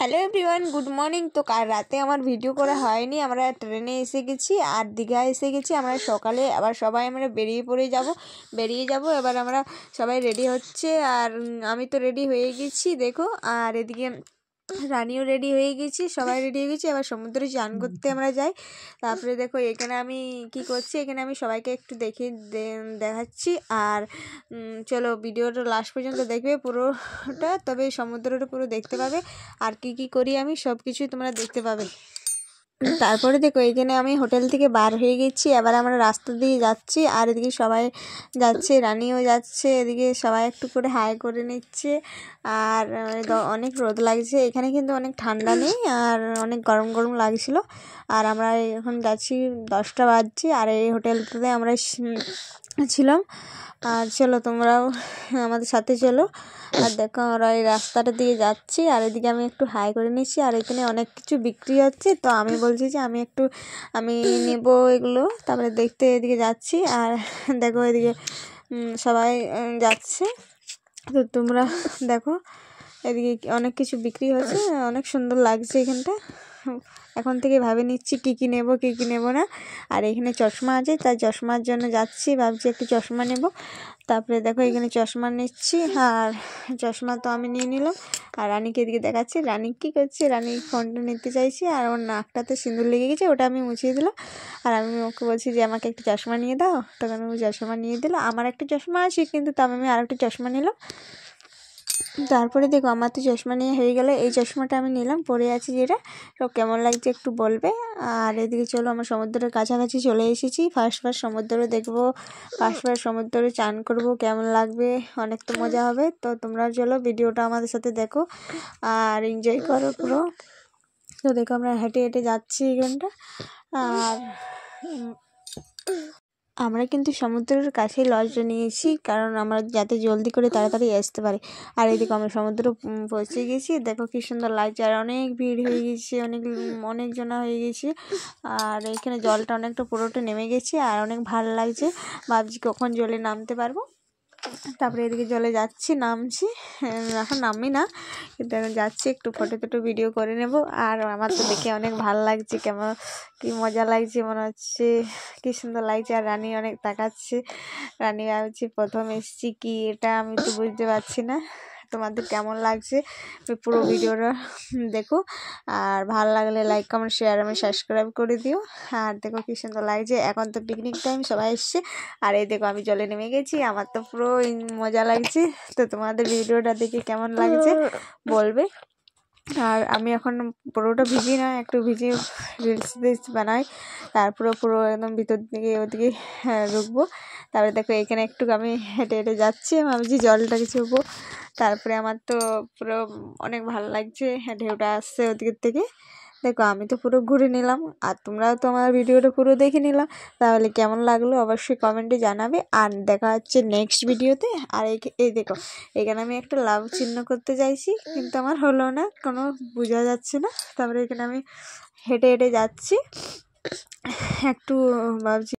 Hello everyone, good morning. তো কাল রাতে আমার ভিডিও করা হয়নি, আমরা ট্রেনে এসে গেছি আর দীঘা এসে গেছি। আমরা সকালে আবার সবাই আমরা বেরিয়ে যাব। এবার আমরা সবাই রেডি হচ্ছে আর আমি তো রেডি হয়ে গেছি দেখো। আর এদিকে রানিও রেডি হয়ে গেছি, সবাই রেডি হয়ে গেছি। এবার সমুদ্রে চান করতে আমরা যাই। তারপরে দেখো এখানে আমি কি করছি, এখানে আমি সবাইকে একটু দেখাচ্ছি। আর চলো ভিডিওটা লাস্ট পর্যন্ত দেখবে পুরোটা, তবে সমুদ্রটা পুরো দেখতে পাবে। আর কি করি আমি সব কিছুই তোমরা দেখতে পাবে। তারপরে দেখো এখানে আমি হোটেল থেকে বার হয়ে গেছি, এবার আমরা রাস্তা দিয়ে যাচ্ছি। আর এদিকে সবাই যাচ্ছে, রানিও যাচ্ছে, এদিকে সবাই একটু করে হাই করে নিচ্ছে। আর অনেক রোদ লাগছে এখানে, কিন্তু অনেক ঠান্ডা নেই আর অনেক গরম গরম লাগছিল। আর আমরা এখন যাচ্ছি, 10টা বাজছে আর এই হোটেলটাতে আমরা ছিলাম। আর চলো তোমরাও আমাদের সাথে চলো। আর দেখো আমরা এই রাস্তাটা দিয়ে যাচ্ছি আর এদিকে আমি একটু হাই করে নিচ্ছি। আর এখানে অনেক কিছু বিক্রি হচ্ছে, তো আমি বলছি যে আমি নেব এগুলো। তারপরে দেখতে এদিকে যাচ্ছি আর দেখো এদিকে সবাই যাচ্ছে, তো তোমরা দেখো এদিকে অনেক কিছু বিক্রি হচ্ছে, অনেক সুন্দর লাগছে এখানটা। এখন থেকে ভাবে নিচ্ছি কী নেব না। আর এখানে চশমা আছে, তাই চশমার জন্য যাচ্ছি, ভাবছি একটু চশমা নেব। তারপরে দেখো এখানে চশমা নিচ্ছি আর চশমা তো আমি নিয়ে নিলাম। আর রানীকে এদিকে দেখাচ্ছি, রানী কী করছে, রানী ফোনটা নিতে চাইছি আর ওর নাকটাতে সিঁদুর লেগে গেছে, ওটা আমি মুছিয়ে দিলাম। আর আমি ওকে বলছি যে আমাকে একটা চশমা নিয়ে দাও, তখন আমি চশমা নিয়ে দিলাম। আমার একটা চশমা আছে, কিন্তু তাও আমি আরেকটা চশমা নিলাম। তারপরে দেখো আমার তো চশমা নিয়ে হয়ে গেলে, এই চশমাটা আমি নিলাম, পরে আছি যেটা, সব কেমন লাগছে একটু বলবে। আর এদিকে চলো আমরা সমুদ্রের কাছাকাছি চলে এসেছি। ফার্স্ট সমুদ্র দেখবো, ফার্স্ট সমুদ্রে চান করব, কেমন লাগবে, অনেক তো মজা হবে। তো তোমরা চলো ভিডিওটা আমাদের সাথে দেখো আর এনজয় করো পুরো। তো দেখো আমরা হেঁটে হেঁটে যাচ্ছি এখানটা। আর আমরা কিন্তু সমুদ্রের কাছেই লজটা নিয়েছি, কারণ আমরা যাতে জলদি করে তাড়াতাড়ি আসতে পারি। আর এদিকে আমরা সমুদ্র পৌঁছে গেছি, দেখো কি সুন্দর লাগছে। আর অনেক ভিড় হয়ে গেছে, অনেক জনা হয়ে গেছে। আর এখানে জলটা অনেকটা পুরোটা নেমে গেছে আর অনেক ভালো লাগছে, ভাবছি কখন জলে নামতে পারবো। তারপরে এদিকে জলে যাচ্ছি, নামছি, এখন নামি না, কিন্তু এখন যাচ্ছি, একটু ফটো ভিডিও করে নেব। আর আমার তো দেখে অনেক ভালো লাগছে, কি মজা লাগছে, মনে হচ্ছে কি সুন্দর লাগছে। আর রানী অনেক তাকাচ্ছে, রানী ভাবছি প্রথম এসেছি কি এটা, আমি তো বুঝতে পারছি না। তোমাদের কেমন লাগছে পুরো ভিডিওটা দেখো। আর ভালো লাগলে লাইক কমেন্ট শেয়ার আমি সাবস্ক্রাইব করে দিও। আর দেখো কি সুন্দর লাগছে, এখন তো পিকনিক টাইম, সবাই এসছে। আর এই দেখো আমি জলে নেমে গেছি, আমার তো পুরো মজা লাগছে। তো তোমাদের ভিডিওটা দেখে কেমন লাগছে বলবে। আর আমি এখন পুরোটা ভিজি না, একটু ভিজে রিলস বানাই, তারপরে পুরো একদম ভিতর দিকে ওদিকে রুখবো। তারপরে দেখো এখানে একটু আমি হেঁটে হেঁটে যাচ্ছি, আমি ভাবছি জলটাকে ছুঁবো। তারপরে আমার তো পুরো অনেক ভালো লাগছে, ঢেউটা আসছে ওদিকের থেকে। দেখো আমি তো পুরো ঘুরে নিলাম, আর তোমরাও তো আমার ভিডিওটা পুরো দেখে নিলাম। তাহলে কেমন লাগলো অবশ্যই কমেন্টে জানাবে। আর দেখা হচ্ছে নেক্সট ভিডিওতে। আর এই দেখো এখানে আমি একটা লাভ চিহ্ন করতে চাইছি, কিন্তু আমার হলো না, কোনো বোঝা যাচ্ছে না। তারপরে এখানে আমি হেঁটে হেঁটে যাচ্ছি, একটু ভাবছি